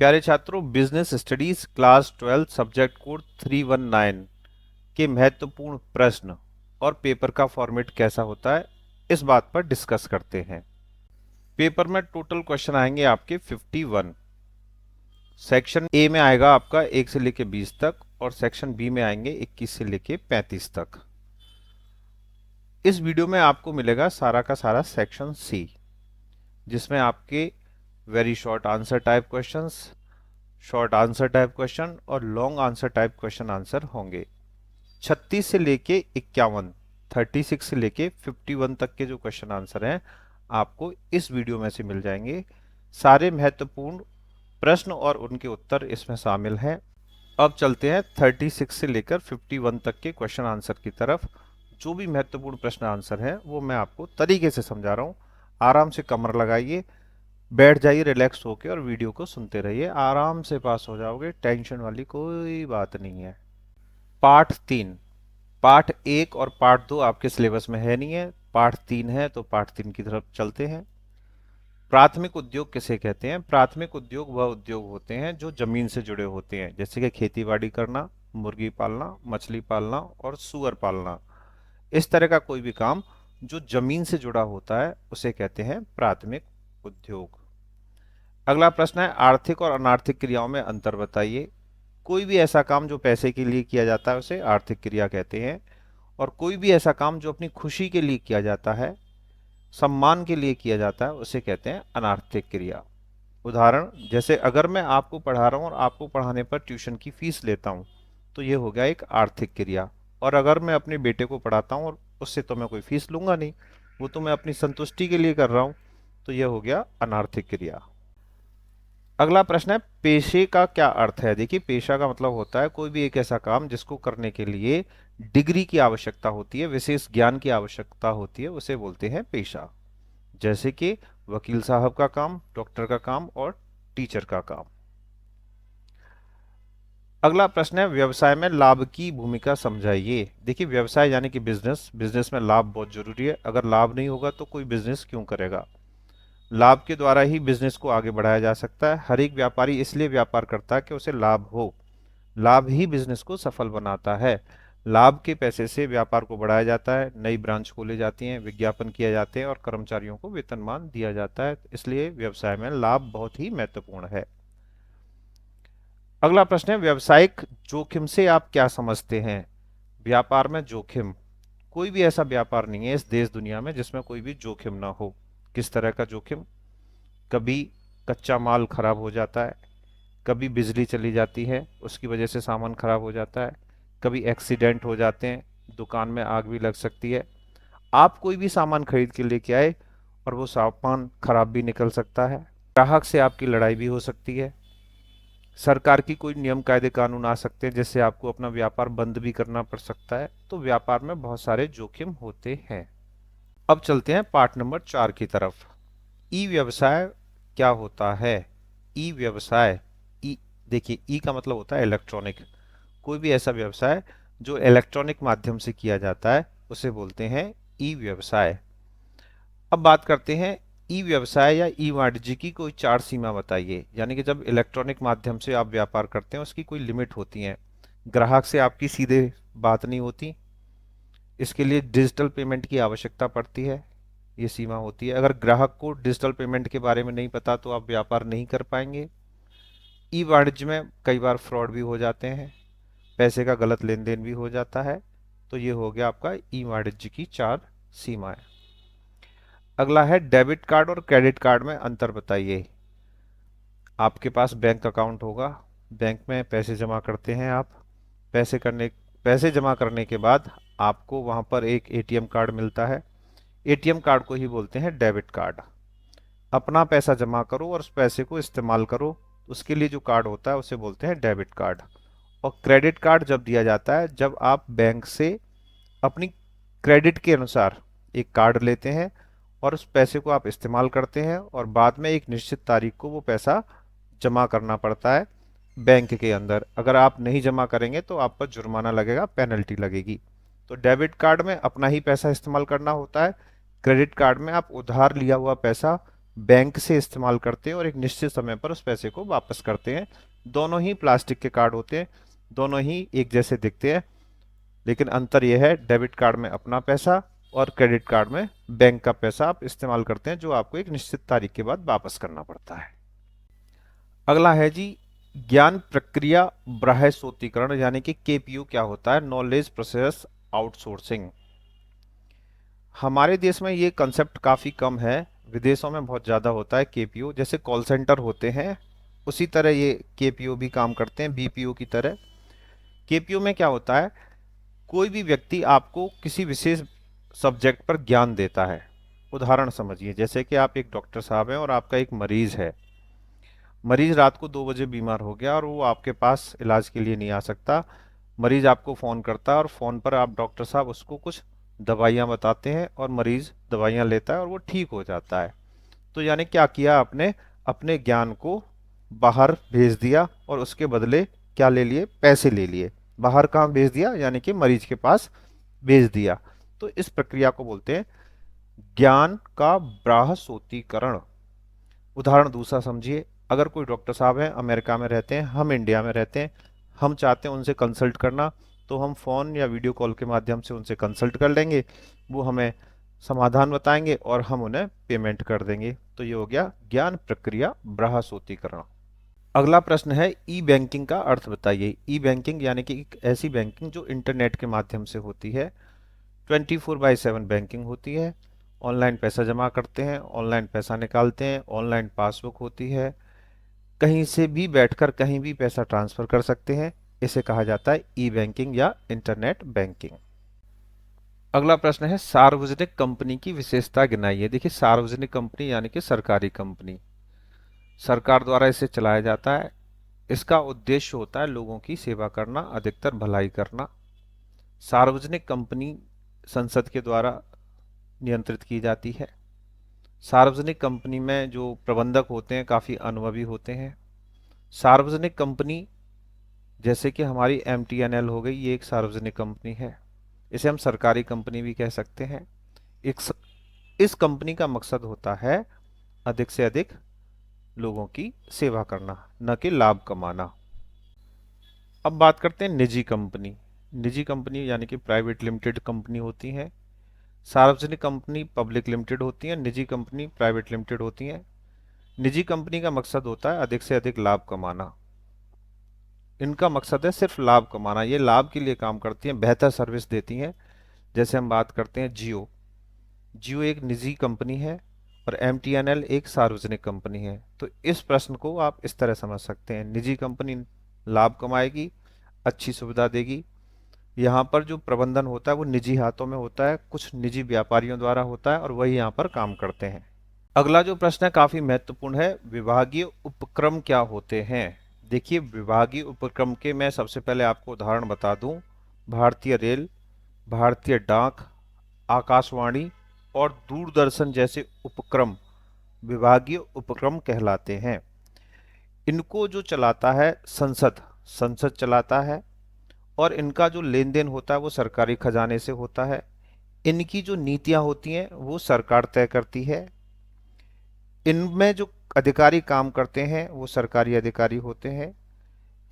प्यारे छात्रों, business studies class 12 subject code 319 के महत्वपूर्ण प्रश्न और पेपर का फॉर्मेट कैसा होता है, इस बात पर डिस्कस करते हैं। पेपर में टोटल क्वेश्चन आएंगे आपके 51। सेक्शन ए में आएगा आपका 1 से लेके 20 तक और सेक्शन बी में आएंगे 21 से लेके 35 तक। इस वीडियो में आपको मिलेगा सारा का सारा सेक्शन सी, जिसमें आपके very short answer type questions, short answer type question और long answer type question answer होंगे। 36 से लेके 51, 36 से लेके 51 तक के जो क्वेश्चन आंसर हैं आपको इस वीडियो में से मिल जाएंगे। सारे महत्वपूर्ण प्रश्न और उनके उत्तर इसमें शामिल हैं। अब चलते हैं 36 से लेकर 51 तक के क्वेश्चन आंसर की तरफ। जो भी महत्वपूर्ण प्रश्न आंसर हैं वो मैं आपको तरीके से समझा रहा हूँ। आराम से कमर लगाइए, बैठ जाइए रिलैक्स होके और वीडियो को सुनते रहिए। आराम से पास हो जाओगे, टेंशन वाली कोई बात नहीं है। पार्ट 3, पार्ट 1 और पार्ट 2 आपके सिलेबस में है नहीं है, पार्ट 3 है, तो पार्ट 3 की तरफ चलते हैं। प्राथमिक उद्योग किसे कहते हैं? प्राथमिक उद्योग वह उद्योग होते हैं जो जमीन से जुड़े होते हैं, जैसे कि खेती बाड़ी करना, मुर्गी पालना, मछली पालना और सुअर पालना। इस तरह का कोई भी काम जो जमीन से जुड़ा होता है उसे कहते हैं प्राथमिक उद्योग। अगला प्रश्न है, आर्थिक और अनार्थिक क्रियाओं में अंतर बताइए। कोई भी ऐसा काम जो पैसे के लिए किया जाता है उसे आर्थिक क्रिया कहते हैं, और कोई भी ऐसा काम जो अपनी खुशी के लिए किया जाता है, सम्मान के लिए किया जाता है, उसे कहते हैं अनार्थिक क्रिया। उदाहरण, जैसे अगर मैं आपको पढ़ा रहा हूँ और आपको पढ़ाने पर ट्यूशन की फीस लेता हूँ तो ये हो गया एक आर्थिक क्रिया। और अगर मैं अपने बेटे को पढ़ाता हूँ और उससे तो मैं कोई फीस लूंगा नहीं, वो तो मैं अपनी संतुष्टि के लिए कर रहा हूँ, तो यह हो गया अनार्थिक क्रिया। अगला प्रश्न है, पेशे का क्या अर्थ है? देखिए, पेशा का मतलब होता है कोई भी एक ऐसा काम जिसको करने के लिए डिग्री की आवश्यकता होती है, विशेष ज्ञान की आवश्यकता होती है, उसे बोलते हैं पेशा। जैसे कि वकील साहब का काम, डॉक्टर का काम और टीचर का काम। अगला प्रश्न है, व्यवसाय में लाभ की भूमिका समझाइए। देखिए, व्यवसाय यानी कि बिजनेस, बिजनेस में लाभ बहुत जरूरी है। अगर लाभ नहीं होगा तो कोई बिजनेस क्यों करेगा? लाभ के द्वारा ही बिजनेस को आगे बढ़ाया जा सकता है। हर एक व्यापारी इसलिए व्यापार करता है कि उसे लाभ हो। लाभ ही बिजनेस को सफल बनाता है। लाभ के पैसे से व्यापार को बढ़ाया जाता है, नई ब्रांच खोली जाती हैं, विज्ञापन किए जाते हैं और कर्मचारियों को वेतनमान दिया जाता है। इसलिए व्यवसाय में लाभ बहुत ही महत्वपूर्ण है। अगला प्रश्न है, व्यावसायिक जोखिम से आप क्या समझते हैं? व्यापार में जोखिम, कोई भी ऐसा व्यापार नहीं है इस देश दुनिया में जिसमें कोई भी जोखिम ना हो। किस तरह का जोखिम? कभी कच्चा माल खराब हो जाता है, कभी बिजली चली जाती है उसकी वजह से सामान खराब हो जाता है, कभी एक्सीडेंट हो जाते हैं, दुकान में आग भी लग सकती है। आप कोई भी सामान खरीद के लेके आए और वो सामान खराब भी निकल सकता है। ग्राहक से आपकी लड़ाई भी हो सकती है। सरकार की कोई नियम कायदे कानून आ सकते हैं जिससे आपको अपना व्यापार बंद भी करना पड़ सकता है। तो व्यापार में बहुत सारे जोखिम होते हैं। अब चलते हैं पार्ट नंबर 4 की तरफ। ई व्यवसाय क्या होता है? ई व्यवसाय, ई, देखिए, ई का मतलब होता है इलेक्ट्रॉनिक। कोई भी ऐसा व्यवसाय जो इलेक्ट्रॉनिक माध्यम से किया जाता है उसे बोलते हैं ई व्यवसाय। अब बात करते हैं ई व्यवसाय या ई वाणिज्य की कोई चार सीमा बताइए। यानी कि जब इलेक्ट्रॉनिक माध्यम से आप व्यापार करते हैं उसकी कोई लिमिट होती है। ग्राहक से आपकी सीधे बात नहीं होती, इसके लिए डिजिटल पेमेंट की आवश्यकता पड़ती है, ये सीमा होती है। अगर ग्राहक को डिजिटल पेमेंट के बारे में नहीं पता तो आप व्यापार नहीं कर पाएंगे। ई वाणिज्य में कई बार फ्रॉड भी हो जाते हैं, पैसे का गलत लेन देन भी हो जाता है। तो ये हो गया आपका ई वाणिज्य की चार सीमाएं। अगला है, डेबिट कार्ड और क्रेडिट कार्ड में अंतर बताइए। आपके पास बैंक अकाउंट होगा, बैंक में पैसे जमा करते हैं आप। पैसे करने पैसे जमा करने के बाद आपको वहां पर एक एटीएम कार्ड मिलता है। एटीएम कार्ड को ही बोलते हैं डेबिट कार्ड। अपना पैसा जमा करो और उस पैसे को इस्तेमाल करो, उसके लिए जो कार्ड होता है उसे बोलते हैं डेबिट कार्ड। और क्रेडिट कार्ड जब दिया जाता है जब आप बैंक से अपनी क्रेडिट के अनुसार एक कार्ड लेते हैं और उस पैसे को आप इस्तेमाल करते हैं और बाद में एक निश्चित तारीख को वो पैसा जमा करना पड़ता है बैंक के अंदर। अगर आप नहीं जमा करेंगे तो आप पर जुर्माना लगेगा, पेनल्टी लगेगी। तो डेबिट कार्ड में अपना ही पैसा इस्तेमाल करना होता है, क्रेडिट कार्ड में आप उधार लिया हुआ पैसा बैंक से इस्तेमाल करते हैं और एक निश्चित समय पर उस पैसे को वापस करते हैं। दोनों ही प्लास्टिक के कार्ड होते हैं, दोनों ही एक जैसे दिखते हैं, लेकिन अंतर यह है डेबिट कार्ड में अपना पैसा और क्रेडिट कार्ड में बैंक का पैसा आप इस्तेमाल करते हैं, जो आपको एक निश्चित तारीख के बाद वापस करना पड़ता है। अगला है जी, ज्ञान प्रक्रिया बृहस्पतिकरण यानी कि केपीयू क्या होता है? Knowledge process outsourcing. हमारे देश में ये कंसेप्ट काफ़ी कम है, विदेशों में बहुत ज़्यादा होता है केपीयू। जैसे कॉल सेंटर होते हैं उसी तरह ये केपीयू भी काम करते हैं, बीपीओ की तरह। केपीयू में क्या होता है, कोई भी व्यक्ति आपको किसी विशेष सब्जेक्ट पर ज्ञान देता है। उदाहरण समझिए, जैसे कि आप एक डॉक्टर साहब हैं और आपका एक मरीज है। मरीज रात को 2 बजे बीमार हो गया और वो आपके पास इलाज के लिए नहीं आ सकता। मरीज आपको फ़ोन करता है और फ़ोन पर आप डॉक्टर साहब उसको कुछ दवाइयाँ बताते हैं और मरीज दवाइयाँ लेता है और वो ठीक हो जाता है। तो यानी क्या किया आपने, अपने ज्ञान को बाहर भेज दिया और उसके बदले क्या ले लिए? पैसे ले लिए। बाहर कहाँ भेज दिया? यानी कि मरीज के पास भेज दिया। तो इस प्रक्रिया को बोलते हैं ज्ञान का बृहस्पतिकरण। उदाहरण दूसरा समझिए, अगर कोई डॉक्टर साहब हैं, अमेरिका में रहते हैं, हम इंडिया में रहते हैं, हम चाहते हैं उनसे कंसल्ट करना, तो हम फ़ोन या वीडियो कॉल के माध्यम से उनसे कंसल्ट कर लेंगे। वो हमें समाधान बताएंगे और हम उन्हें पेमेंट कर देंगे। तो ये हो गया ज्ञान प्रक्रिया बृहस्पतिकरण। अगला प्रश्न है, ई बैंकिंग का अर्थ बताइए। ई बैंकिंग यानी कि एक ऐसी बैंकिंग जो इंटरनेट के माध्यम से होती है। 24/7 बैंकिंग होती है। ऑनलाइन पैसा जमा करते हैं, ऑनलाइन पैसा निकालते हैं, ऑनलाइन पासबुक होती है, कहीं से भी बैठकर कहीं भी पैसा ट्रांसफर कर सकते हैं। इसे कहा जाता है ई बैंकिंग या इंटरनेट बैंकिंग। अगला प्रश्न है, सार्वजनिक कंपनी की विशेषता गिनाइए। देखिए, सार्वजनिक कंपनी यानी कि सरकारी कंपनी, सरकार द्वारा इसे चलाया जाता है। इसका उद्देश्य होता है लोगों की सेवा करना, अधिकतर भलाई करना। सार्वजनिक कंपनी संसद के द्वारा नियंत्रित की जाती है। सार्वजनिक कंपनी में जो प्रबंधक होते हैं काफ़ी अनुभवी होते हैं। सार्वजनिक कंपनी जैसे कि हमारी एमटीएनएल हो गई, ये एक सार्वजनिक कंपनी है। इसे हम सरकारी कंपनी भी कह सकते हैं। इस कंपनी का मकसद होता है अधिक से अधिक लोगों की सेवा करना, न कि लाभ कमाना। अब बात करते हैं निजी कंपनी। निजी कंपनी यानी कि प्राइवेट लिमिटेड कंपनी होती हैं। सार्वजनिक कंपनी पब्लिक लिमिटेड होती हैं, निजी कंपनी प्राइवेट लिमिटेड होती हैं। निजी कंपनी का मकसद होता है अधिक से अधिक लाभ कमाना। इनका मकसद है सिर्फ लाभ कमाना, ये लाभ के लिए काम करती हैं, बेहतर सर्विस देती हैं। जैसे हम बात करते हैं जियो। जियो एक निजी कंपनी है और एमटीएनएल एक सार्वजनिक कंपनी है। तो इस प्रश्न को आप इस तरह समझ सकते हैं, निजी कंपनी लाभ कमाएगी, अच्छी सुविधा देगी। यहाँ पर जो प्रबंधन होता है वो निजी हाथों में होता है, कुछ निजी व्यापारियों द्वारा होता है और वही यहाँ पर काम करते हैं। अगला जो प्रश्न है काफी महत्वपूर्ण है, विभागीय उपक्रम क्या होते हैं? देखिए, विभागीय उपक्रम के मैं सबसे पहले आपको उदाहरण बता दूं। भारतीय रेल, भारतीय डाक, आकाशवाणी और दूरदर्शन जैसे उपक्रम विभागीय उपक्रम कहलाते हैं। इनको जो चलाता है संसद, संसद चलाता है और इनका जो लेन देन होता है वो सरकारी खजाने से होता है। इनकी जो नीतियां होती हैं वो सरकार तय करती है। इनमें जो अधिकारी काम करते हैं वो सरकारी अधिकारी होते हैं।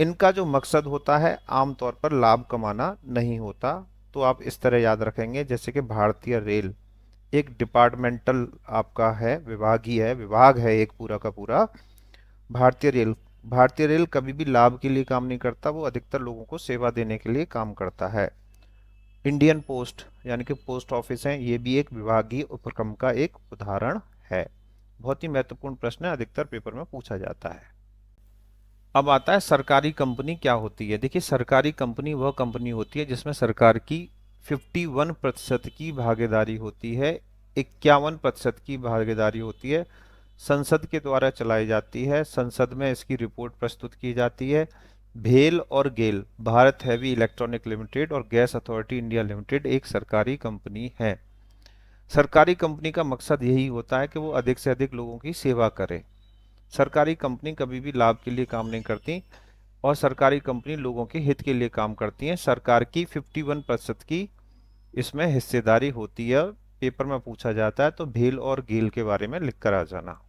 इनका जो मकसद होता है आमतौर पर लाभ कमाना नहीं होता। तो आप इस तरह याद रखेंगे, जैसे कि भारतीय रेल एक डिपार्टमेंटल आपका है, विभागीय है, विभाग है एक पूरा का पूरा। भारतीय रेल कभी भी लाभ के लिए काम नहीं करता, वो अधिकतर लोगों को सेवा देने के लिए काम करता है। इंडियन पोस्ट यानी कि पोस्ट ऑफिस है, ये भी एक विभागीय उपक्रम का एक उदाहरण है। बहुत ही महत्वपूर्ण प्रश्न है, अधिकतर पेपर में पूछा जाता है। अब आता है सरकारी कंपनी क्या होती है। देखिए, सरकारी कंपनी वह कंपनी होती है जिसमें सरकार की 51% की भागीदारी होती है, 51% की भागीदारी होती है। संसद के द्वारा चलाई जाती है, संसद में इसकी रिपोर्ट प्रस्तुत की जाती है। भेल और गेल, भारत हैवी इलेक्ट्रॉनिक लिमिटेड और गैस अथॉरिटी इंडिया लिमिटेड एक सरकारी कंपनी है। सरकारी कंपनी का मकसद यही होता है कि वो अधिक से अधिक लोगों की सेवा करे। सरकारी कंपनी कभी भी लाभ के लिए काम नहीं करती और सरकारी कंपनी लोगों के हित के लिए काम करती हैं। सरकार की 51% की इसमें हिस्सेदारी होती है। पेपर में पूछा जाता है तो भेल और गेल के बारे में लिख कर आ जाना।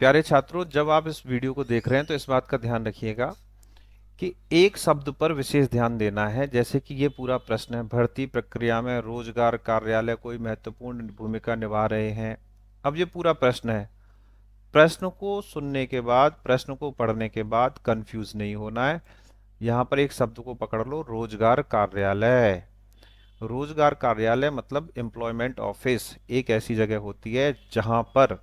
प्यारे छात्रों, जब आप इस वीडियो को देख रहे हैं तो इस बात का ध्यान रखिएगा कि एक शब्द पर विशेष ध्यान देना है। जैसे कि ये पूरा प्रश्न है, भर्ती प्रक्रिया में रोजगार कार्यालय कोई महत्वपूर्ण भूमिका निभा रहे हैं। अब ये पूरा प्रश्न है। प्रश्न को सुनने के बाद, प्रश्न को पढ़ने के बाद कंफ्यूज नहीं होना है। यहाँ पर एक शब्द को पकड़ लो, रोजगार कार्यालय। रोजगार कार्यालय मतलब एम्प्लॉयमेंट ऑफिस एक ऐसी जगह होती है जहां पर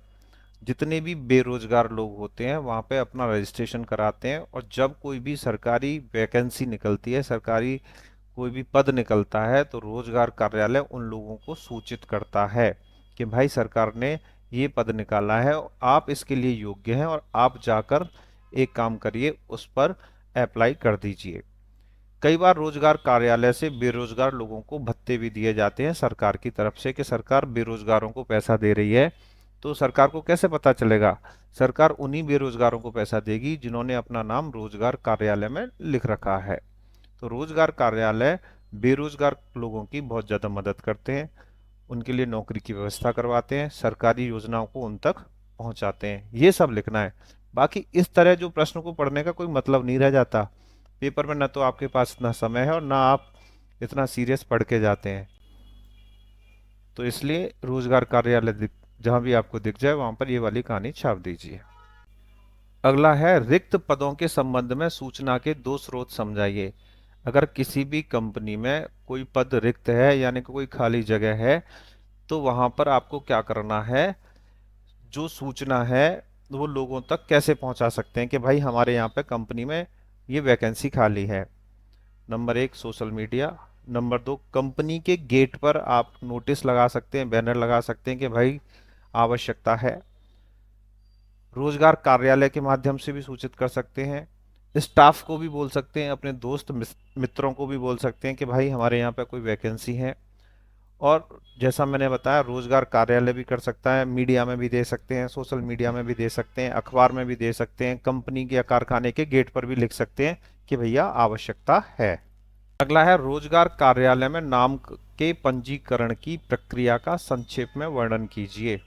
जितने भी बेरोजगार लोग होते हैं वहां पे अपना रजिस्ट्रेशन कराते हैं, और जब कोई भी सरकारी वैकेंसी निकलती है, सरकारी कोई भी पद निकलता है, तो रोजगार कार्यालय उन लोगों को सूचित करता है कि भाई सरकार ने ये पद निकाला है, आप इसके लिए योग्य हैं और आप जाकर एक काम करिए, उस पर अप्लाई कर दीजिए। कई बार रोजगार कार्यालय से बेरोजगार लोगों को भत्ते भी दिए जाते हैं सरकार की तरफ से, कि सरकार बेरोजगारों को पैसा दे रही है। तो सरकार को कैसे पता चलेगा? सरकार उन्हीं बेरोजगारों को पैसा देगी जिन्होंने अपना नाम रोजगार कार्यालय में लिख रखा है। तो रोजगार कार्यालय बेरोजगार लोगों की बहुत ज्यादा मदद करते हैं, उनके लिए नौकरी की व्यवस्था करवाते हैं, सरकारी योजनाओं को उन तक पहुंचाते हैं। ये सब लिखना है। बाकी इस तरह जो प्रश्न को पढ़ने का कोई मतलब नहीं रह जाता पेपर में। ना तो आपके पास इतना समय है और ना आप इतना सीरियस पढ़ के जाते हैं। तो इसलिए रोजगार कार्यालय जहां भी आपको दिख जाए वहां पर ये वाली कहानी छाप दीजिए। अगला है, रिक्त पदों के संबंध में सूचना के दो स्रोत समझाइए। अगर किसी भी कंपनी में कोई पद रिक्त है, यानी कि कोई खाली जगह है, तो वहां पर आपको क्या करना है? जो सूचना है वो लोगों तक कैसे पहुंचा सकते हैं कि भाई हमारे यहाँ पे कंपनी में ये वैकेंसी खाली है। नंबर एक, सोशल मीडिया। नंबर दो, कंपनी के गेट पर आप नोटिस लगा सकते हैं, बैनर लगा सकते हैं कि भाई आवश्यकता है। रोजगार कार्यालय के माध्यम से भी सूचित कर सकते हैं। स्टाफ को भी बोल सकते हैं, अपने दोस्त मित्रों को भी बोल सकते हैं कि भाई हमारे यहाँ पे कोई वैकेंसी है। और जैसा मैंने बताया, रोजगार कार्यालय भी कर सकता है, मीडिया में भी दे सकते हैं, सोशल मीडिया में भी दे सकते हैं, अखबार में भी दे सकते हैं, कंपनी के या कारखाने के गेट पर भी लिख सकते हैं कि भैया आवश्यकता है। अगला है, रोजगार कार्यालय में नाम के पंजीकरण की प्रक्रिया का संक्षेप में वर्णन कीजिए।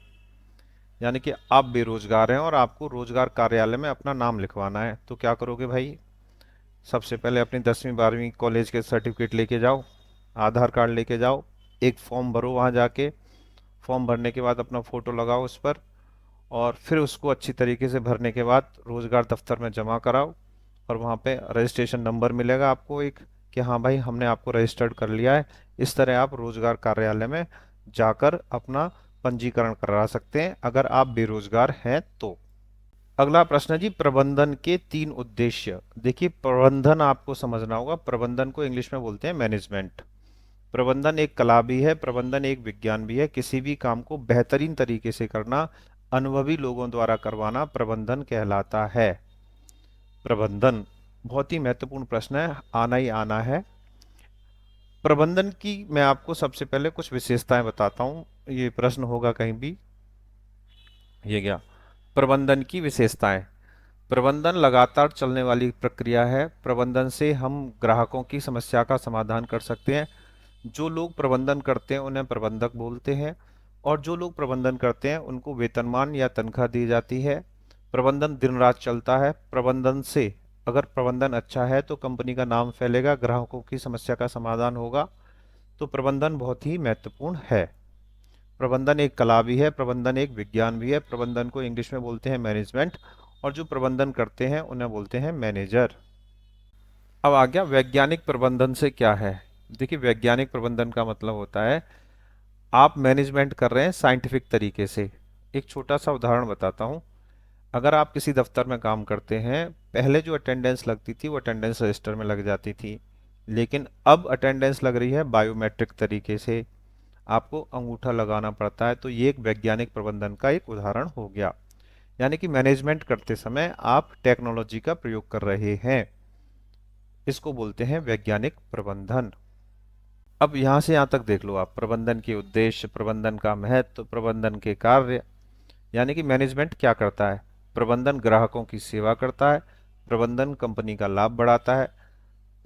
यानी कि आप बेरोजगार हैं और आपको रोजगार कार्यालय में अपना नाम लिखवाना है, तो क्या करोगे भाई? सबसे पहले अपनी 10वीं 12वीं कॉलेज के सर्टिफिकेट लेके जाओ, आधार कार्ड लेके जाओ, एक फॉर्म भरो वहाँ जाके। फॉर्म भरने के बाद अपना फोटो लगाओ उस पर, और फिर उसको अच्छी तरीके से भरने के बाद रोजगार दफ्तर में जमा कराओ, और वहाँ पे रजिस्ट्रेशन नंबर मिलेगा आपको एक, कि हाँ भाई हमने आपको रजिस्टर्ड कर लिया है। इस तरह आप रोजगार कार्यालय में जाकर अपना पंजीकरण करा सकते हैं अगर आप बेरोजगार हैं तो। अगला प्रश्न है जी, प्रबंधन के 3 उद्देश्य। देखिए, प्रबंधन आपको समझना होगा। प्रबंधन को इंग्लिश में बोलते हैं मैनेजमेंट। प्रबंधन एक कला भी है, प्रबंधन एक विज्ञान भी है। किसी भी काम को बेहतरीन तरीके से करना, अनुभवी लोगों द्वारा करवाना प्रबंधन कहलाता है। प्रबंधन बहुत ही महत्वपूर्ण प्रश्न है, आना ही आना है। प्रबंधन की मैं आपको सबसे पहले कुछ विशेषताएं बताता हूं, ये प्रश्न होगा कहीं भी। ये क्या? प्रबंधन की विशेषताएं। प्रबंधन लगातार चलने वाली प्रक्रिया है। प्रबंधन से हम ग्राहकों की समस्या का समाधान कर सकते हैं। जो लोग प्रबंधन करते हैं उन्हें प्रबंधक बोलते हैं, और जो लोग प्रबंधन करते हैं उनको वेतनमान या तनख्वाह दी जाती है। प्रबंधन दिन रात चलता है। प्रबंधन से, अगर प्रबंधन अच्छा है तो कंपनी का नाम फैलेगा, ग्राहकों की समस्या का समाधान होगा। तो प्रबंधन बहुत ही महत्वपूर्ण है। प्रबंधन एक कला भी है, प्रबंधन एक विज्ञान भी है। प्रबंधन को इंग्लिश में बोलते हैं मैनेजमेंट, और जो प्रबंधन करते हैं उन्हें बोलते हैं मैनेजर। अब आ गया वैज्ञानिक प्रबंधन से क्या है। देखिए, वैज्ञानिक प्रबंधन का मतलब होता है आप मैनेजमेंट कर रहे हैं साइंटिफिक तरीके से। एक छोटा सा उदाहरण बताता हूँ। अगर आप किसी दफ्तर में काम करते हैं, पहले जो अटेंडेंस लगती थी वो अटेंडेंस रजिस्टर में लग जाती थी, लेकिन अब अटेंडेंस लग रही है बायोमेट्रिक तरीके से, आपको अंगूठा लगाना पड़ता है। तो ये एक वैज्ञानिक प्रबंधन का एक उदाहरण हो गया। यानी कि मैनेजमेंट करते समय आप टेक्नोलॉजी का प्रयोग कर रहे हैं, इसको बोलते हैं वैज्ञानिक प्रबंधन। अब यहां से यहां तक देख लो आप, प्रबंधन के उद्देश्य, प्रबंधन का महत्व, प्रबंधन के कार्य। यानी कि मैनेजमेंट क्या करता है? प्रबंधन ग्राहकों की सेवा करता है, प्रबंधन कंपनी का लाभ बढ़ाता है,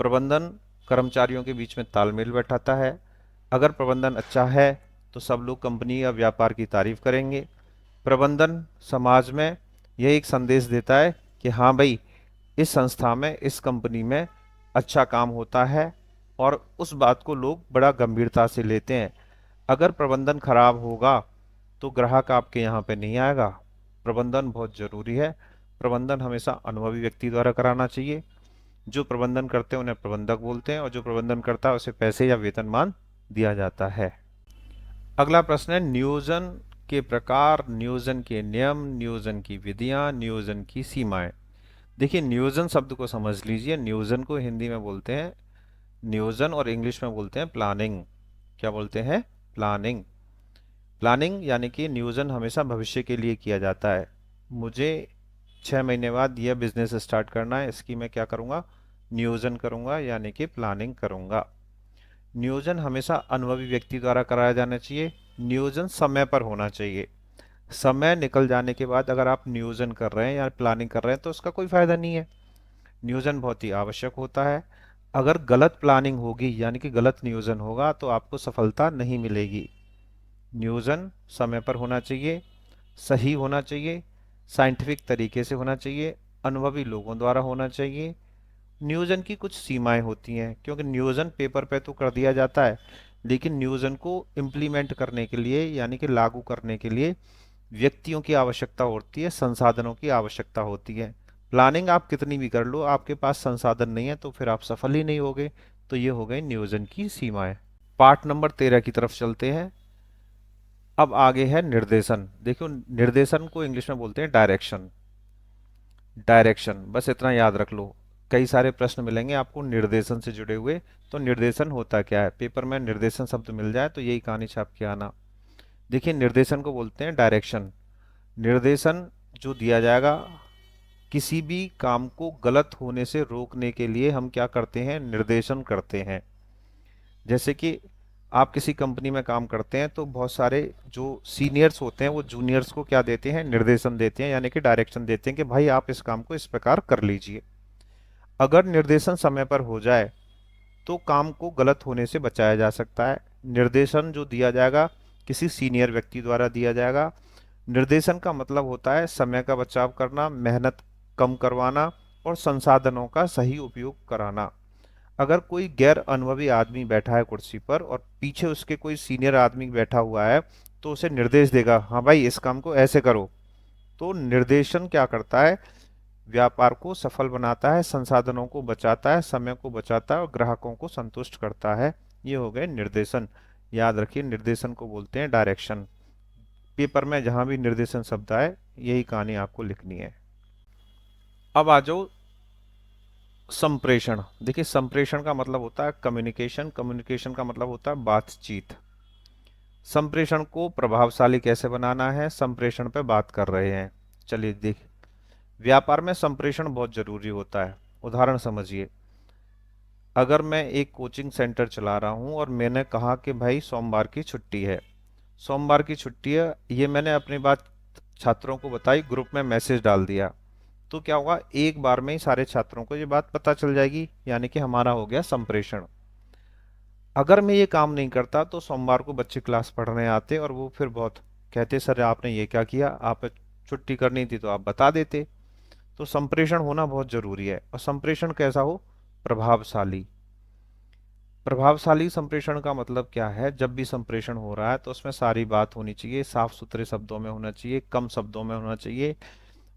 प्रबंधन कर्मचारियों के बीच में तालमेल बैठाता है। अगर प्रबंधन अच्छा है तो सब लोग कंपनी या व्यापार की तारीफ करेंगे। प्रबंधन समाज में यह एक संदेश देता है कि हाँ भाई, इस संस्था में, इस कंपनी में अच्छा काम होता है, और उस बात को लोग बड़ा गंभीरता से लेते हैं। अगर प्रबंधन खराब होगा तो ग्राहक आपके यहाँ पे नहीं आएगा। प्रबंधन बहुत जरूरी है। प्रबंधन हमेशा अनुभवी व्यक्ति द्वारा कराना चाहिए। जो प्रबंधन करते हैं उन्हें प्रबंधक बोलते हैं, और जो प्रबंधन करता है उसे पैसे या वेतनमान दिया जाता है। अगला प्रश्न है, नियोजन के प्रकार, नियोजन के नियम, नियोजन की विधियां, नियोजन की सीमाएं। देखिए, नियोजन शब्द को समझ लीजिए। नियोजन को हिंदी में बोलते हैं नियोजन, और इंग्लिश में बोलते हैं प्लानिंग। क्या बोलते हैं? प्लानिंग। प्लानिंग यानी कि नियोजन हमेशा भविष्य के लिए किया जाता है। मुझे 6 महीने बाद यह बिजनेस स्टार्ट करना है, इसकी मैं क्या करूँगा? नियोजन करूँगा, यानी कि प्लानिंग करूँगा। नियोजन हमेशा अनुभवी व्यक्ति द्वारा कराया जाना चाहिए। नियोजन समय पर होना चाहिए। समय निकल जाने के बाद अगर आप नियोजन कर रहे हैं या प्लानिंग कर रहे हैं तो उसका कोई फायदा नहीं है। नियोजन बहुत ही आवश्यक होता है। अगर गलत प्लानिंग होगी, यानी कि गलत नियोजन होगा, तो आपको सफलता नहीं मिलेगी। नियोजन समय पर होना चाहिए, सही होना चाहिए, साइंटिफिक तरीके से होना चाहिए, अनुभवी लोगों द्वारा होना चाहिए। नियोजन की कुछ सीमाएं होती हैं, क्योंकि नियोजन पेपर पे तो कर दिया जाता है, लेकिन नियोजन को इम्प्लीमेंट करने के लिए, यानी कि लागू करने के लिए व्यक्तियों की आवश्यकता होती है, संसाधनों की आवश्यकता होती है। प्लानिंग आप कितनी भी कर लो, आपके पास संसाधन नहीं है तो फिर आप सफल ही नहीं होगे। तो ये हो गई नियोजन की सीमाएं। पार्ट नंबर 13 की तरफ चलते हैं। अब आगे है निर्देशन। देखो, निर्देशन को इंग्लिश में बोलते हैं डायरेक्शन। डायरेक्शन, बस इतना याद रख लो। कई सारे प्रश्न मिलेंगे आपको निर्देशन से जुड़े हुए। तो निर्देशन होता क्या है? पेपर में निर्देशन शब्द मिल जाए तो यही कहानी छाप के आना। देखिए, निर्देशन को बोलते हैं डायरेक्शन। निर्देशन जो दिया जाएगा, किसी भी काम को गलत होने से रोकने के लिए हम क्या करते हैं? निर्देशन करते हैं। जैसे कि आप किसी कंपनी में काम करते हैं तो बहुत सारे जो सीनियर्स होते हैं वो जूनियर्स को क्या देते हैं? निर्देशन देते हैं, यानी कि डायरेक्शन देते हैं कि भाई आप इस काम को इस प्रकार कर लीजिए। अगर निर्देशन समय पर हो जाए तो काम को गलत होने से बचाया जा सकता है। निर्देशन जो दिया जाएगा किसी सीनियर व्यक्ति द्वारा दिया जाएगा। निर्देशन का मतलब होता है समय का बचाव करना, मेहनत कम करवाना, और संसाधनों का सही उपयोग कराना। अगर कोई गैर अनुभवी आदमी बैठा है कुर्सी पर और पीछे उसके कोई सीनियर आदमी बैठा हुआ है, तो उसे निर्देश देगा, हाँ भाई इस काम को ऐसे करो। तो निर्देशन क्या करता है? व्यापार को सफल बनाता है, संसाधनों को बचाता है, समय को बचाता है और ग्राहकों को संतुष्ट करता है। ये हो गए निर्देशन। याद रखिए, निर्देशन को बोलते हैं डायरेक्शन। पेपर में जहां भी निर्देशन शब्द आए, यही कहानी आपको लिखनी है। अब आ जाओ संप्रेषण। देखिए, संप्रेषण का मतलब होता है कम्युनिकेशन। कम्युनिकेशन का मतलब होता है बातचीत। संप्रेषण को प्रभावशाली कैसे बनाना है, संप्रेषण पे बात कर रहे हैं। चलिए देख, व्यापार में संप्रेषण बहुत जरूरी होता है। उदाहरण समझिए, अगर मैं एक कोचिंग सेंटर चला रहा हूं और मैंने कहा कि भाई सोमवार की छुट्टी है, सोमवार की छुट्टी है, ये मैंने अपनी बात छात्रों को बताई, ग्रुप में मैसेज डाल दिया, तो क्या होगा? एक बार में ही सारे छात्रों को ये बात पता चल जाएगी, यानी कि हमारा हो गया संप्रेषण। अगर मैं ये काम नहीं करता तो सोमवार को बच्चे क्लास पढ़ने आते और वो फिर बहुत कहते, सर आपने ये क्या किया, आप छुट्टी करनी थी तो आप बता देते। तो संप्रेषण होना बहुत जरूरी है। और संप्रेषण कैसा हो? प्रभावशाली। प्रभावशाली संप्रेषण का मतलब क्या है? जब भी संप्रेषण हो रहा है तो उसमें सारी बात होनी चाहिए, साफ सुथरे शब्दों में होना चाहिए, कम शब्दों में होना चाहिए,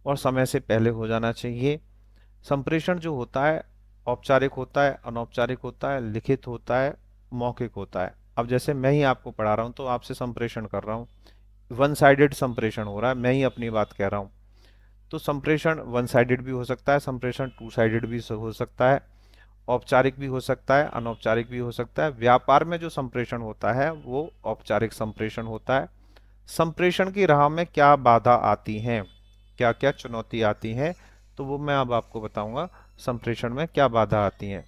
और समय से पहले हो जाना चाहिए। संप्रेषण जो होता है, औपचारिक होता है, अनौपचारिक होता है, लिखित होता है, मौखिक होता है। अब जैसे मैं ही आपको पढ़ा रहा हूँ तो आपसे संप्रेषण कर रहा हूँ, वन साइडेड संप्रेषण हो रहा है, मैं ही अपनी बात कह रहा हूँ। तो संप्रेषण वन साइडेड भी हो सकता है, संप्रेषण टू साइडेड भी हो सकता है, औपचारिक भी हो सकता है, अनौपचारिक भी हो सकता है। व्यापार में जो संप्रेषण होता है वो औपचारिक संप्रेषण होता है। संप्रेषण की राह में क्या बाधा आती हैं, क्या क्या चुनौती आती हैं, तो वो मैं अब आपको बताऊंगा। संप्रेषण में क्या बाधा आती हैं?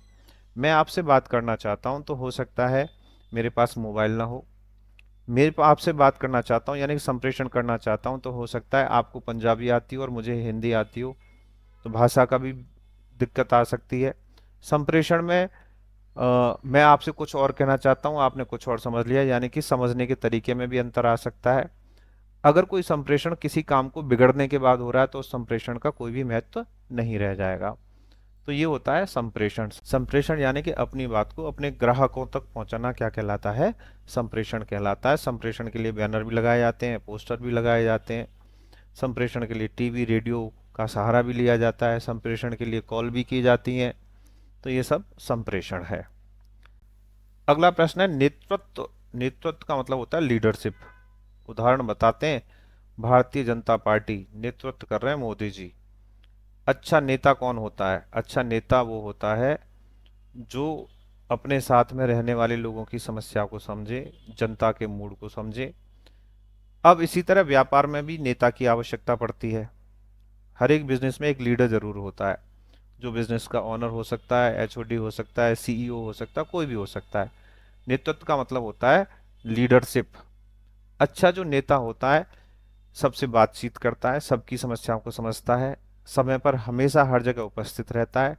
मैं आपसे बात करना चाहता हूं तो हो सकता है मेरे पास मोबाइल ना हो। आपसे बात करना चाहता हूँ, यानी कि संप्रेषण करना चाहता हूँ, तो हो सकता है आपको पंजाबी आती हो और मुझे हिंदी आती हो, तो भाषा का भी दिक्कत आ सकती है। संप्रेषण में मैं आपसे कुछ और कहना चाहता हूँ, आपने कुछ और समझ लिया, यानी कि समझने के तरीके में भी अंतर आ सकता है। अगर कोई संप्रेषण किसी काम को बिगड़ने के बाद हो रहा है तो उस संप्रेषण का कोई भी महत्व नहीं रह जाएगा। तो ये होता है संप्रेषण। संप्रेषण यानी कि अपनी बात को अपने ग्राहकों तक पहुंचाना क्या कहलाता है? संप्रेषण कहलाता है। संप्रेषण के लिए बैनर भी लगाए जाते हैं, पोस्टर भी लगाए जाते हैं। संप्रेषण के लिए टीवी रेडियो का सहारा भी लिया जाता है। संप्रेषण के लिए कॉल भी की जाती है। तो ये सब संप्रेषण है। अगला प्रश्न है नेतृत्व। नेतृत्व का मतलब होता है लीडरशिप। उदाहरण बताते हैं, भारतीय जनता पार्टी नेतृत्व कर रहे हैं मोदी जी। अच्छा नेता कौन होता है? अच्छा नेता वो होता है जो अपने साथ में रहने वाले लोगों की समस्या को समझे, जनता के मूड को समझे। अब इसी तरह व्यापार में भी नेता की आवश्यकता पड़ती है। हर एक बिजनेस में एक लीडर जरूर होता है, जो बिजनेस का ओनर हो सकता है, एचओडी हो सकता है, सीईओ हो सकता है, कोई भी हो सकता है। नेतृत्व का मतलब होता है लीडरशिप। अच्छा जो नेता होता है सबसे बातचीत करता है, सबकी समस्याओं को समझता है, समय पर हमेशा हर जगह उपस्थित रहता है,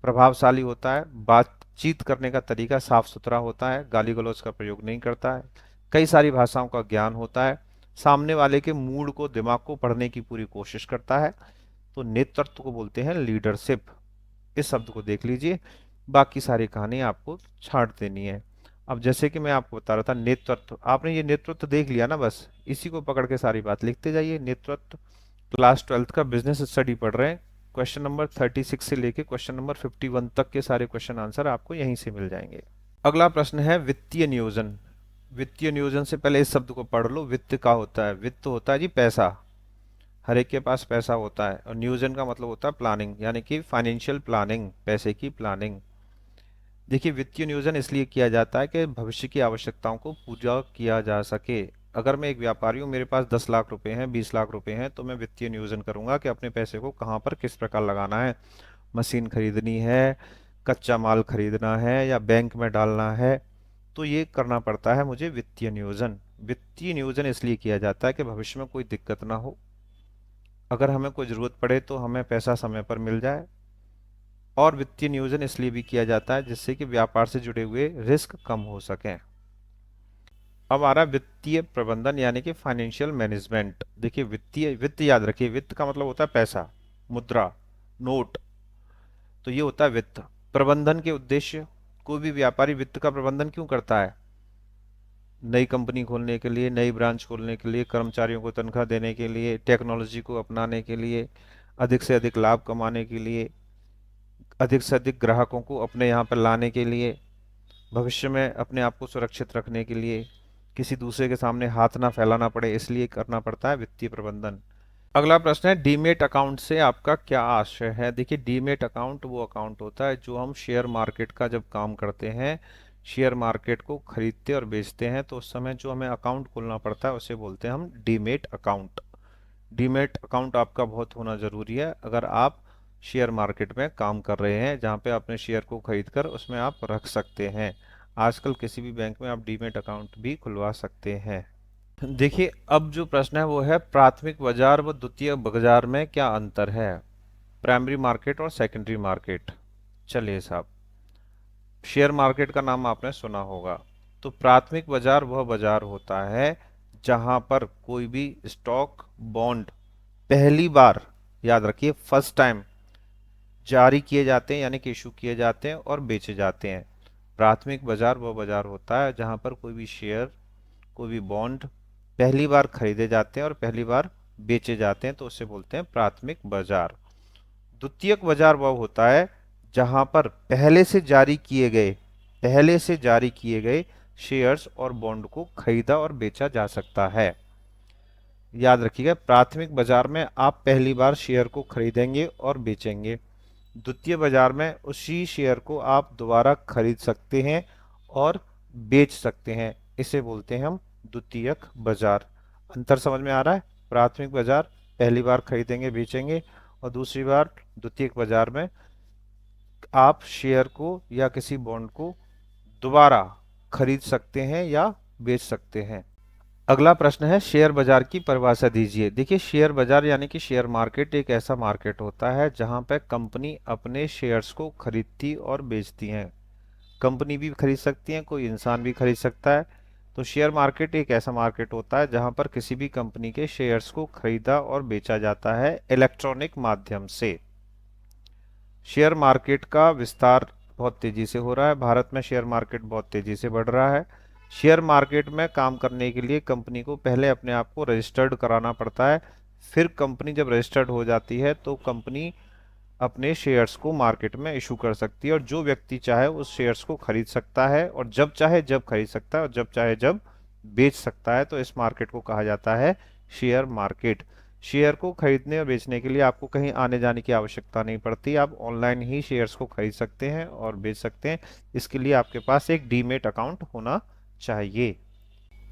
प्रभावशाली होता है, बातचीत करने का तरीका साफ सुथरा होता है, गाली गलौज का प्रयोग नहीं करता है, कई सारी भाषाओं का ज्ञान होता है, सामने वाले के मूड को, दिमाग को पढ़ने की पूरी कोशिश करता है। तो नेतृत्व को बोलते हैं लीडरशिप। इस शब्द को देख लीजिए, बाकी सारी कहानी आपको छांट देनी है। अब जैसे कि मैं आपको बता रहा था नेतृत्व, आपने ये नेतृत्व देख लिया ना, बस इसी को पकड़ के सारी बात लिखते जाइए। नेतृत्व क्लास 12th का बिजनेस स्टडी पढ़ रहे हैं, क्वेश्चन नंबर 36 से लेके क्वेश्चन नंबर 51 तक के सारे क्वेश्चन आंसर आपको यहीं से मिल जाएंगे। अगला प्रश्न है वित्तीय नियोजन। वित्तीय नियोजन से पहले इस शब्द को पढ़ लो। वित्त का होता है, वित्त होता है जी पैसा, हर एक के पास पैसा होता है। और नियोजन का मतलब होता है प्लानिंग, यानी कि फाइनेंशियल प्लानिंग, पैसे की प्लानिंग। देखिए वित्तीय नियोजन इसलिए किया जाता है कि भविष्य की आवश्यकताओं को पूरा किया जा सके। अगर मैं एक व्यापारी हूँ, मेरे पास 10 लाख रुपए हैं, 20 लाख रुपए हैं, तो मैं वित्तीय नियोजन करूंगा कि अपने पैसे को कहाँ पर किस प्रकार लगाना है। मशीन खरीदनी है, कच्चा माल खरीदना है, या बैंक में डालना है, तो ये करना पड़ता है मुझे वित्तीय नियोजन। वित्तीय नियोजन इसलिए किया जाता है कि भविष्य में कोई दिक्कत ना हो, अगर हमें कोई ज़रूरत पड़े तो हमें पैसा समय पर मिल जाए। और वित्तीय नियोजन इसलिए भी किया जाता है जिससे कि व्यापार से जुड़े हुए रिस्क कम हो सकें। अब आ रहा है वित्तीय प्रबंधन यानी कि फाइनेंशियल मैनेजमेंट। देखिए वित्तीय, वित्त याद रखिए, वित्त का मतलब होता है पैसा, मुद्रा, नोट। तो ये होता है वित्त। प्रबंधन के उद्देश्य, कोई भी व्यापारी वित्त का प्रबंधन क्यों करता है? नई कंपनी खोलने के लिए, नई ब्रांच खोलने के लिए, कर्मचारियों को तनख्वाह देने के लिए, टेक्नोलॉजी को अपनाने के लिए, अधिक से अधिक लाभ कमाने के लिए, अधिक से अधिक ग्राहकों को अपने यहाँ पर लाने के लिए, भविष्य में अपने आप को सुरक्षित रखने के लिए, किसी दूसरे के सामने हाथ ना फैलाना पड़े, इसलिए करना पड़ता है वित्तीय प्रबंधन। अगला प्रश्न है डीमेट अकाउंट से आपका क्या आशय है? देखिए डीमेट अकाउंट वो अकाउंट होता है जो हम शेयर मार्केट का जब काम करते हैं, शेयर मार्केट को खरीदते और बेचते हैं, तो उस समय जो हमें अकाउंट खोलना पड़ता है उसे बोलते हैं हम डीमेट अकाउंट। डीमेट अकाउंट आपका बहुत होना जरूरी है अगर आप शेयर मार्केट में काम कर रहे हैं, जहां पे अपने शेयर को खरीद कर उसमें आप रख सकते हैं। आजकल किसी भी बैंक में आप डीमेट अकाउंट भी खुलवा सकते हैं। देखिए अब जो प्रश्न है वो है प्राथमिक बाजार व द्वितीयक बाजार में क्या अंतर है? प्राइमरी मार्केट और सेकेंडरी मार्केट। चलिए साहब, शेयर मार्केट का नाम आपने सुना होगा। तो प्राथमिक बाजार वह बाजार होता है जहां पर कोई भी स्टॉक, बॉन्ड पहली बार, याद रखिए फर्स्ट टाइम, जारी किए जाते हैं, यानी कि इशू किए जाते हैं और बेचे जाते हैं। प्राथमिक बाजार वह बाजार होता है जहां पर कोई भी शेयर, कोई भी बॉन्ड पहली बार खरीदे जाते हैं और पहली बार बेचे जाते हैं, तो उसे बोलते हैं प्राथमिक बाजार। द्वितीयक बाजार वह होता है जहां पर पहले से जारी किए गए शेयर्स और बॉन्ड को खरीदा और बेचा जा सकता है। याद रखिएगा, प्राथमिक बाजार में आप पहली बार शेयर को खरीदेंगे और बेचेंगे। द्वितीय बाजार में उसी शेयर को आप दोबारा खरीद सकते हैं और बेच सकते हैं, इसे बोलते हैं हम द्वितीयक बाजार। अंतर समझ में आ रहा है? प्राथमिक बाजार पहली बार खरीदेंगे बेचेंगे, और दूसरी बार द्वितीयक बाजार में आप शेयर को या किसी बॉन्ड को दोबारा खरीद सकते हैं या बेच सकते हैं। अगला प्रश्न है शेयर बाजार की परिभाषा दीजिए। देखिए शेयर बाजार यानी कि शेयर मार्केट एक ऐसा मार्केट होता है जहां पे कंपनी अपने शेयर्स को खरीदती और बेचती हैं। कंपनी भी खरीद सकती है, कोई इंसान भी खरीद सकता है। तो शेयर मार्केट एक ऐसा मार्केट होता है जहां पर किसी भी कंपनी के शेयर्स को खरीदा और बेचा जाता है इलेक्ट्रॉनिक माध्यम से। शेयर मार्केट का विस्तार बहुत तेजी से हो रहा है। भारत में शेयर मार्केट बहुत तेजी से बढ़ रहा है। शेयर मार्केट में काम करने के लिए कंपनी को पहले अपने आप को रजिस्टर्ड कराना पड़ता है। फिर कंपनी जब रजिस्टर्ड हो जाती है तो कंपनी अपने शेयर्स को मार्केट में इशू कर सकती है और जो व्यक्ति चाहे उस शेयर्स को खरीद सकता है और जब चाहे जब खरीद सकता है और जब चाहे जब बेच सकता है। तो इस मार्केट को कहा जाता है शेयर मार्केट। शेयर को खरीदने और बेचने के लिए आपको कहीं आने जाने की आवश्यकता नहीं पड़ती। आप ऑनलाइन ही शेयर्स को खरीद सकते हैं और बेच सकते हैं। इसके लिए आपके पास एक डीमेट अकाउंट होना चाहिए।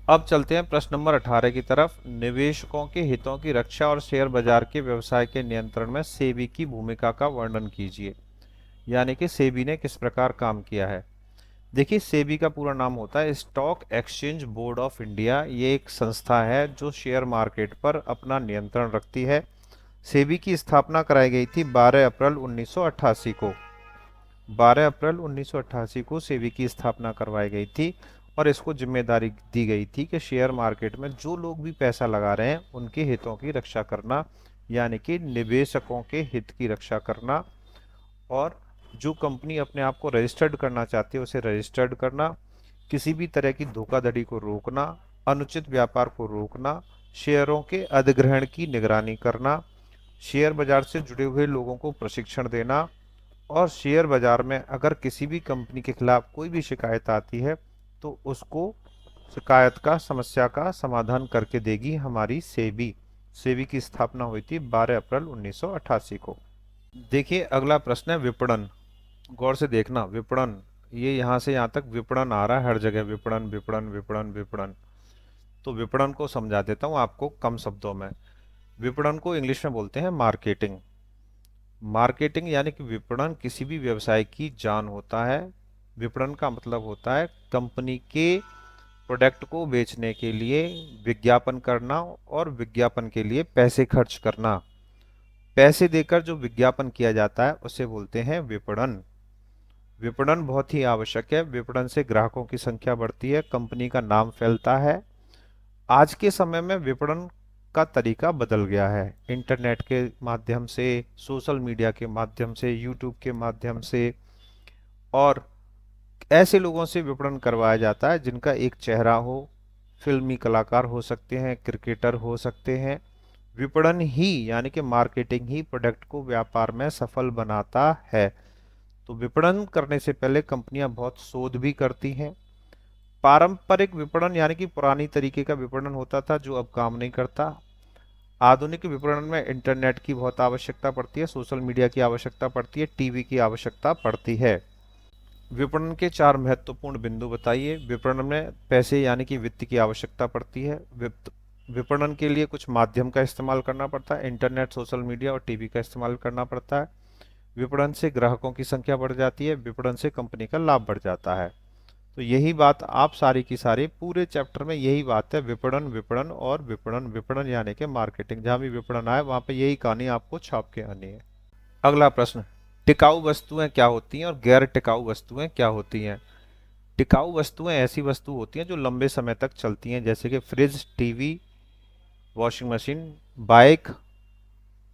अब चलते हैं प्रश्न नंबर 18 की तरफ। निवेशकों के हितों की रक्षा और शेयर बाजार के व्यवसाय के नियंत्रण में सेबी की भूमिका का वर्णन कीजिए। यानी कि सेबी ने किस प्रकार काम किया है। देखिए, सेबी का पूरा नाम होता है stock exchange board of India. ये एक संस्था है जो शेयर मार्केट पर अपना नियंत्रण रखती है। सेबी की स्थापना कराई गई थी 12 अप्रैल 1988 को। 12 अप्रैल 1988 को सेबी की स्थापना करवाई गई थी और इसको जिम्मेदारी दी गई थी कि शेयर मार्केट में जो लोग भी पैसा लगा रहे हैं उनके हितों की रक्षा करना, यानी कि निवेशकों के हित की रक्षा करना, और जो कंपनी अपने आप को रजिस्टर्ड करना चाहती है उसे रजिस्टर्ड करना, किसी भी तरह की धोखाधड़ी को रोकना, अनुचित व्यापार को रोकना, शेयरों के अधिग्रहण की निगरानी करना, शेयर बाजार से जुड़े हुए लोगों को प्रशिक्षण देना, और शेयर बाजार में अगर किसी भी कंपनी के खिलाफ कोई भी शिकायत आती है तो उसको शिकायत का समस्या का समाधान करके देगी हमारी सेबी। सेबी की स्थापना हुई थी 12 अप्रैल 1988 को। देखिए, अगला प्रश्न है विपणन। गौर से देखना, विपणन, ये यहाँ से यहाँ तक विपणन आ रहा है हर जगह, विपणन विपणन विपणन विपणन। तो विपणन को समझा देता हूँ आपको कम शब्दों में। विपणन को इंग्लिश में बोलते हैं मार्केटिंग। मार्केटिंग यानी कि विपणन किसी भी व्यवसाय की जान होता है। विपणन का मतलब होता है कंपनी के प्रोडक्ट को बेचने के लिए विज्ञापन करना और विज्ञापन के लिए पैसे खर्च करना। पैसे देकर जो विज्ञापन किया जाता है उसे बोलते हैं विपणन। विपणन बहुत ही आवश्यक है। विपणन से ग्राहकों की संख्या बढ़ती है, कंपनी का नाम फैलता है। आज के समय में विपणन का तरीका बदल गया है। इंटरनेट के माध्यम से, सोशल मीडिया के माध्यम से, यूट्यूब के माध्यम से, और ऐसे लोगों से विपणन करवाया जाता है जिनका एक चेहरा हो। फिल्मी कलाकार हो सकते हैं, क्रिकेटर हो सकते हैं। विपणन ही यानी कि मार्केटिंग ही प्रोडक्ट को व्यापार में सफल बनाता है। तो विपणन करने से पहले कंपनियां बहुत शोध भी करती हैं। पारंपरिक विपणन यानी कि पुरानी तरीके का विपणन होता था जो अब काम नहीं करता। आधुनिक विपणन में इंटरनेट की बहुत आवश्यकता पड़ती है, सोशल मीडिया की आवश्यकता पड़ती है, टीवी की आवश्यकता पड़ती है। विपणन के 4 महत्वपूर्ण बिंदु बताइए। विपणन में पैसे यानी कि वित्त की आवश्यकता पड़ती है। विपणन के लिए कुछ माध्यम का इस्तेमाल करना पड़ता है, इंटरनेट, सोशल मीडिया और टीवी का इस्तेमाल करना पड़ता है। विपणन से ग्राहकों की संख्या बढ़ जाती है, विपणन से कंपनी का लाभ बढ़ जाता है। तो यही बात आप सारी की सारी पूरे चैप्टर में यही बात है, विपणन विपणन और विपणन। विपणन यानी कि मार्केटिंग, जहां भी विपणन आए वहां पे यही कहानी आपको छाप के आनी है। अगला प्रश्न, टिकाऊ वस्तुएं क्या होती हैं और गैर टिकाऊ वस्तुएं क्या होती हैं। टिकाऊ वस्तुएं ऐसी वस्तु होती हैं जो लंबे समय तक चलती हैं, जैसे कि fridge, TV, washing machine, bike,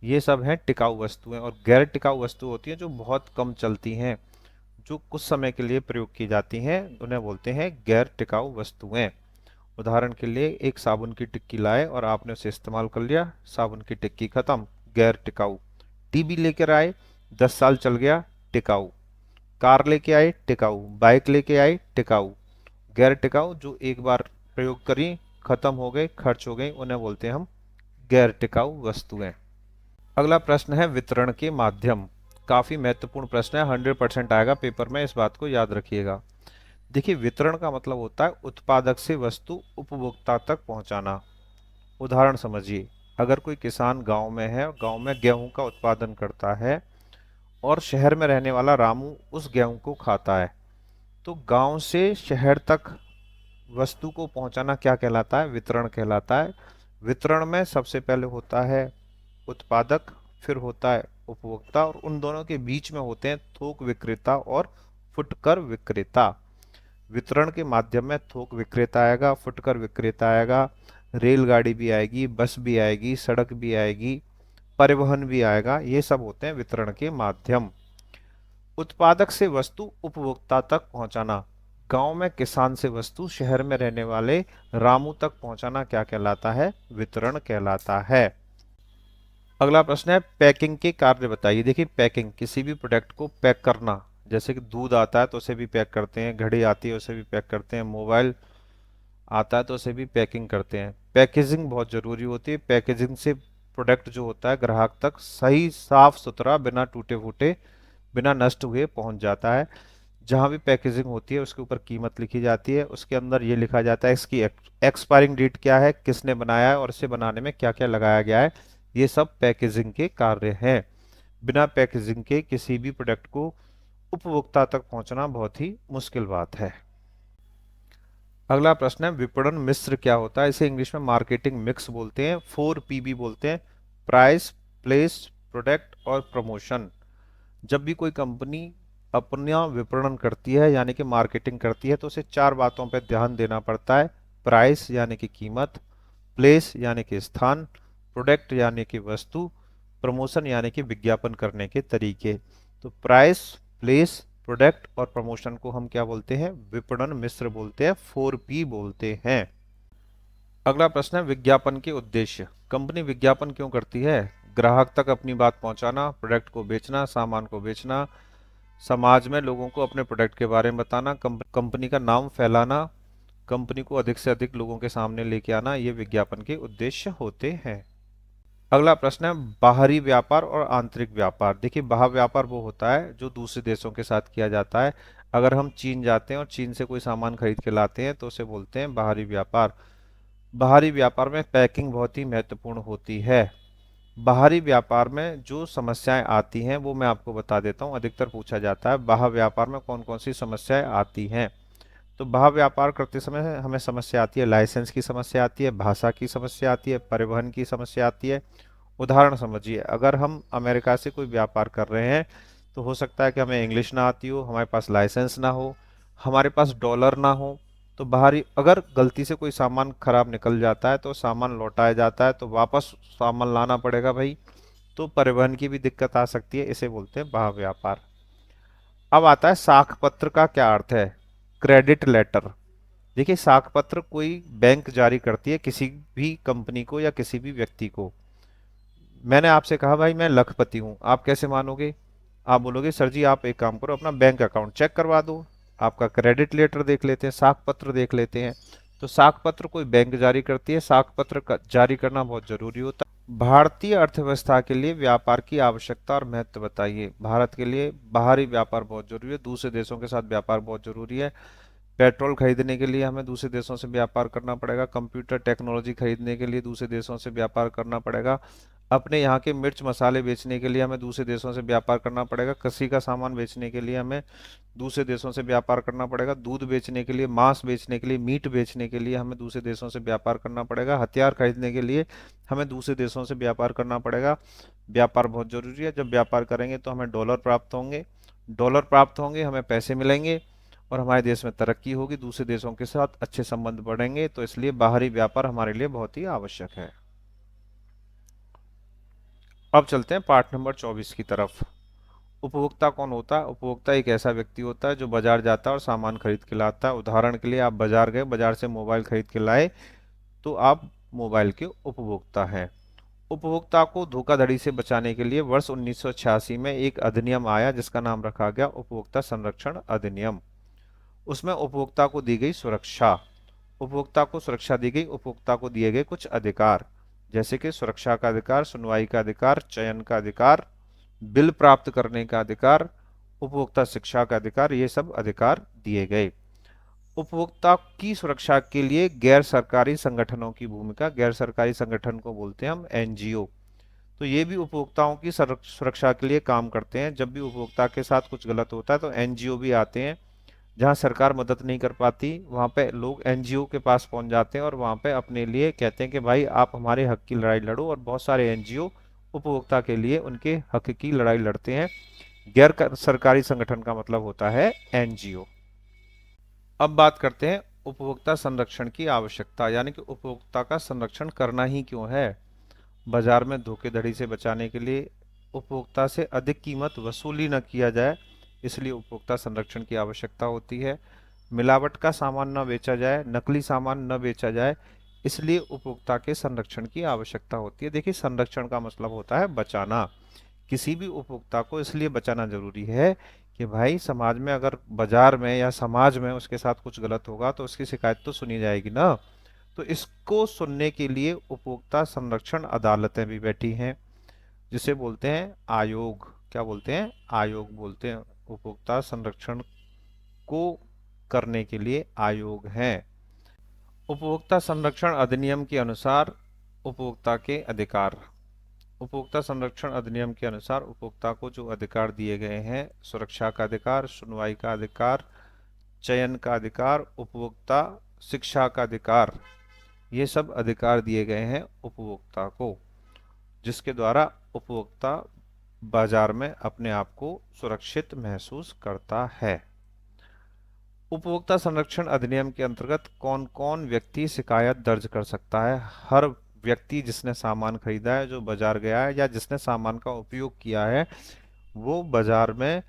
ये सब हैं टिकाऊ वस्तुएं। और गैर टिकाऊ वस्तु होती हैं जो बहुत कम चलती हैं, जो कुछ समय के लिए प्रयोग की जाती हैं, उन्हें बोलते हैं गैर टिकाऊ वस्तुएं। उदाहरण के लिए, एक साबुन की टिक्की लाए और आपने उसे इस्तेमाल कर लिया, साबुन की टिक्की खत्म, गैर टिकाऊ। टीवी लेकर आए, 10 साल चल गया, टिकाऊ। कार लेके आए, टिकाऊ। बाइक लेके आए, टिकाऊ। गैर टिकाऊ, जो एक बार प्रयोग करी, खत्म हो गए, खर्च हो गई, उन्हें बोलते हैं हम गैर टिकाऊ वस्तुएं। अगला प्रश्न है वितरण के माध्यम। काफी महत्वपूर्ण प्रश्न है, 100% आएगा पेपर में, इस बात को याद रखिएगा। देखिए, वितरण का मतलब होता है उत्पादक से वस्तु उपभोक्ता तक पहुंचाना। उदाहरण समझिए, अगर कोई किसान गांव में है, गांव में गेहूं का उत्पादन करता है और शहर में रहने वाला रामू उस गेहूं को खाता है, तो गांव से शहर तक वस्तु को पहुंचाना क्या कहलाता है? वितरण कहलाता है। वितरण में सबसे पहले होता है उत्पादक, फिर होता है उपभोक्ता, और उन दोनों के बीच में होते हैं थोक विक्रेता और फुटकर विक्रेता। वितरण के माध्यम में थोक विक्रेता आएगा, फुटकर विक्रेता आएगा, रेलगाड़ी भी आएगी, बस भी आएगी, सड़क भी आएगी, परिवहन भी आएगा। ये सब होते हैं वितरण के माध्यम। उत्पादक से वस्तु उपभोक्ता तक पहुंचाना, गांव में किसान से वस्तु शहर में रहने वाले रामू तक पहुंचाना क्या कहलाता है? वितरण कहलाता है। अगला प्रश्न है, पैकिंग के कार्य बताइए। देखिए, पैकिंग किसी भी प्रोडक्ट को पैक करना, जैसे कि दूध आता है तो उसे भी पैक करते हैं, घड़ी आती है उसे भी पैक करते हैं, मोबाइल आता है तो उसे भी पैकिंग करते हैं। पैकेजिंग बहुत जरूरी होती है। पैकेजिंग से प्रोडक्ट जो होता है ग्राहक तक सही, साफ सुथरा, बिना टूटे फूटे, बिना नष्ट हुए पहुंच जाता है। जहां भी पैकेजिंग होती है उसके ऊपर कीमत लिखी जाती है, उसके अंदर ये लिखा जाता है इसकी एक्सपायरिंग डेट क्या है, किसने बनाया है और इसे बनाने में क्या क्या लगाया गया है। ये सब पैकेजिंग के कार्य हैं। बिना पैकेजिंग के किसी भी प्रोडक्ट को उपभोक्ता तक पहुंचना बहुत ही मुश्किल बात है। अगला प्रश्न है, विपणन मिश्र क्या होता है? इसे इंग्लिश में मार्केटिंग मिक्स बोलते हैं, 4P भी बोलते हैं, प्राइस, प्लेस, प्रोडक्ट और प्रमोशन। जब भी कोई कंपनी अपना विपणन करती है यानी कि मार्केटिंग करती है तो उसे चार बातों पर ध्यान देना पड़ता है। प्राइस यानी कि कीमत, प्लेस यानी कि स्थान, प्रोडक्ट यानी कि वस्तु, प्रमोशन यानी कि विज्ञापन करने के तरीके। तो प्राइस, प्लेस, प्रोडक्ट और प्रमोशन को हम क्या बोलते हैं? विपणन मिश्र बोलते हैं, 4P बोलते हैं। अगला प्रश्न है, विज्ञापन के उद्देश्य। कंपनी विज्ञापन क्यों करती है? ग्राहक तक अपनी बात पहुंचाना, प्रोडक्ट को बेचना, सामान को बेचना, समाज में लोगों को अपने प्रोडक्ट के बारे में बताना, कंपनी का नाम फैलाना, कंपनी को अधिक से अधिक लोगों के सामने लेके आना, ये विज्ञापन के उद्देश्य होते हैं। अगला प्रश्न है, बाहरी व्यापार और आंतरिक व्यापार। देखिए, बाहर व्यापार वो होता है जो दूसरे देशों के साथ किया जाता है। अगर हम चीन जाते हैं और चीन से कोई सामान खरीद के लाते हैं तो उसे बोलते हैं बाहरी व्यापार। बाहरी व्यापार में पैकिंग बहुत ही महत्वपूर्ण होती है। बाहरी व्यापार में जो समस्याएं आती हैं वो मैं आपको बता देता हूं। अधिकतर पूछा जाता है बाहर व्यापार में कौन कौन सी समस्याएं आती हैं। तो बाहर व्यापार करते समय हमें समस्या आती है, लाइसेंस की समस्या आती है, भाषा की समस्या आती है, परिवहन की समस्या आती है। उदाहरण समझिए, अगर हम अमेरिका से कोई व्यापार कर रहे हैं तो हो सकता है कि हमें इंग्लिश ना आती हो, हमारे पास लाइसेंस ना हो, हमारे पास डॉलर ना हो। तो बाहरी, अगर गलती से कोई सामान खराब निकल जाता है तो सामान लौटाया जाता है तो वापस सामान लाना पड़ेगा भाई। तो परिवहन की भी दिक्कत आ सकती है, इसे बोलते हैं बाह्य व्यापार। अब आता है साख पत्र का क्या अर्थ है? Credit letter. देखिए, साख पत्र कोई बैंक जारी करती है किसी भी कंपनी को या किसी भी व्यक्ति को। मैंने आपसे कहा भाई मैं लखपति हूं, आप कैसे मानोगे? आप बोलोगे सर जी आप एक काम करो, अपना बैंक अकाउंट चेक करवा दो, आपका क्रेडिट लेटर देख लेते हैं, साख पत्र देख लेते हैं। तो साख पत्र कोई बैंक जारी करती है, साख पत्र जारी करना बहुत जरूरी होता है। भारतीय अर्थव्यवस्था के लिए व्यापार की आवश्यकता और महत्व बताइए। भारत के लिए बाहरी व्यापार बहुत जरूरी है, दूसरे देशों के साथ व्यापार बहुत जरूरी है। पेट्रोल खरीदने के लिए हमें दूसरे देशों से व्यापार करना पड़ेगा, कंप्यूटर टेक्नोलॉजी खरीदने के लिए दूसरे देशों से व्यापार करना पड़ेगा, अपने यहाँ के मिर्च मसाले बेचने के लिए हमें दूसरे देशों से व्यापार करना पड़ेगा, कृषि का सामान बेचने के लिए हमें दूसरे देशों से व्यापार करना पड़ेगा, दूध बेचने के लिए, मांस बेचने के लिए, मीट बेचने के लिए हमें दूसरे देशों से व्यापार करना पड़ेगा, हथियार खरीदने के लिए हमें दूसरे देशों से व्यापार करना पड़ेगा। व्यापार बहुत जरूरी है। जब व्यापार करेंगे तो हमें डॉलर प्राप्त होंगे, डॉलर प्राप्त होंगे हमें पैसे मिलेंगे और हमारे देश में तरक्की होगी, दूसरे देशों के साथ अच्छे संबंध बढ़ेंगे। तो इसलिए बाहरी व्यापार हमारे लिए बहुत ही आवश्यक है। अब चलते हैं पार्ट नंबर 24 की तरफ। उपभोक्ता कौन होता है? उपभोक्ता एक ऐसा व्यक्ति होता है जो बाजार जाता है और सामान खरीद के लाता है। उदाहरण के लिए आप बाजार गए, बाजार से मोबाइल खरीद के लाए तो आप मोबाइल के उपभोक्ता हैं। उपभोक्ता को धोखाधड़ी से बचाने के लिए वर्ष 1986 में एक अधिनियम आया जिसका नाम रखा गया उपभोक्ता संरक्षण अधिनियम। उसमें उपभोक्ता को दी गई सुरक्षा, उपभोक्ता को सुरक्षा दी गई, उपभोक्ता को दिए गए कुछ अधिकार, जैसे कि सुरक्षा का अधिकार, सुनवाई का अधिकार, चयन का अधिकार, बिल प्राप्त करने का अधिकार, उपभोक्ता शिक्षा का अधिकार, ये सब अधिकार दिए गए। उपभोक्ता की सुरक्षा के लिए गैर सरकारी संगठनों की भूमिका, गैर सरकारी संगठन को बोलते हैं हम एनजीओ। तो ये भी उपभोक्ताओं की सुरक्षा के लिए काम करते हैं। जब भी उपभोक्ता के साथ कुछ गलत होता है तो एनजीओ भी आते हैं। जहां सरकार मदद नहीं कर पाती वहां पे लोग एनजीओ के पास पहुंच जाते हैं और वहां पे अपने लिए कहते हैं कि भाई आप हमारे हक की लड़ाई लड़ो। और बहुत सारे एनजीओ उपभोक्ता के लिए उनके हक की लड़ाई लड़ते हैं। गैर सरकारी संगठन का मतलब होता है एनजीओ। अब बात करते हैं उपभोक्ता संरक्षण की आवश्यकता, यानी कि उपभोक्ता का संरक्षण करना ही क्यों है। बाजार में धोखाधड़ी से बचाने के लिए, उपभोक्ता से अधिक कीमत वसूली न किया जाए, इसलिए उपभोक्ता संरक्षण की आवश्यकता होती है। मिलावट का सामान न बेचा जाए, नकली सामान न बेचा जाए, इसलिए उपभोक्ता के संरक्षण की आवश्यकता होती है। देखिए, संरक्षण का मतलब होता है बचाना। किसी भी उपभोक्ता को इसलिए बचाना जरूरी है कि भाई समाज में, अगर बाजार में या समाज में उसके साथ कुछ गलत होगा तो उसकी शिकायत तो सुनी जाएगी ना। तो इसको सुनने के लिए उपभोक्ता संरक्षण अदालतें भी बैठी हैं, जिसे बोलते हैं आयोग। क्या बोलते हैं? आयोग बोलते हैं। उपभोक्ता संरक्षण को करने के लिए आयोग हैं। उपभोक्ता संरक्षण अधिनियम के अनुसार उपभोक्ता के अधिकार। उपभोक्ता संरक्षण अधिनियम के अनुसार उपभोक्ता को जो अधिकार दिए गए हैं, सुरक्षा का अधिकार, सुनवाई का अधिकार, चयन का अधिकार, उपभोक्ता शिक्षा का अधिकार, ये सब अधिकार दिए गए हैं उपभोक्ता को, जिसके द्वारा उपभोक्ता बाजार में अपने आप को सुरक्षित महसूस करता है। उपभोक्ता संरक्षण अधिनियम के अंतर्गत कौन कौन व्यक्ति शिकायत दर्ज कर सकता है? हर व्यक्ति जिसने सामान खरीदा है, जो बाजार गया है, या जिसने सामान का उपयोग किया है, वो बाजार में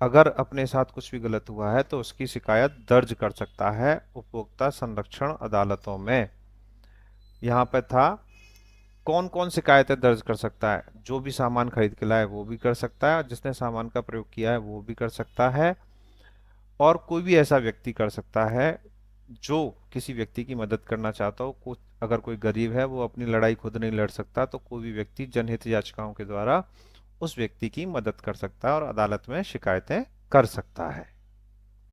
अगर अपने साथ कुछ भी गलत हुआ है तो उसकी शिकायत दर्ज कर सकता है उपभोक्ता संरक्षण अदालतों में। यहाँ पे था कौन कौन शिकायतें दर्ज कर सकता है। जो भी सामान खरीद के लाए वो भी कर सकता है, जिसने सामान का प्रयोग किया है वो भी कर सकता है, और कोई भी ऐसा व्यक्ति कर सकता है जो किसी व्यक्ति की मदद करना चाहता हो। कुछ अगर कोई गरीब है, वो अपनी लड़ाई खुद नहीं लड़ सकता, तो कोई भी व्यक्ति जनहित याचिकाओं के द्वारा उस व्यक्ति की मदद कर सकता है और अदालत में शिकायतें कर सकता है।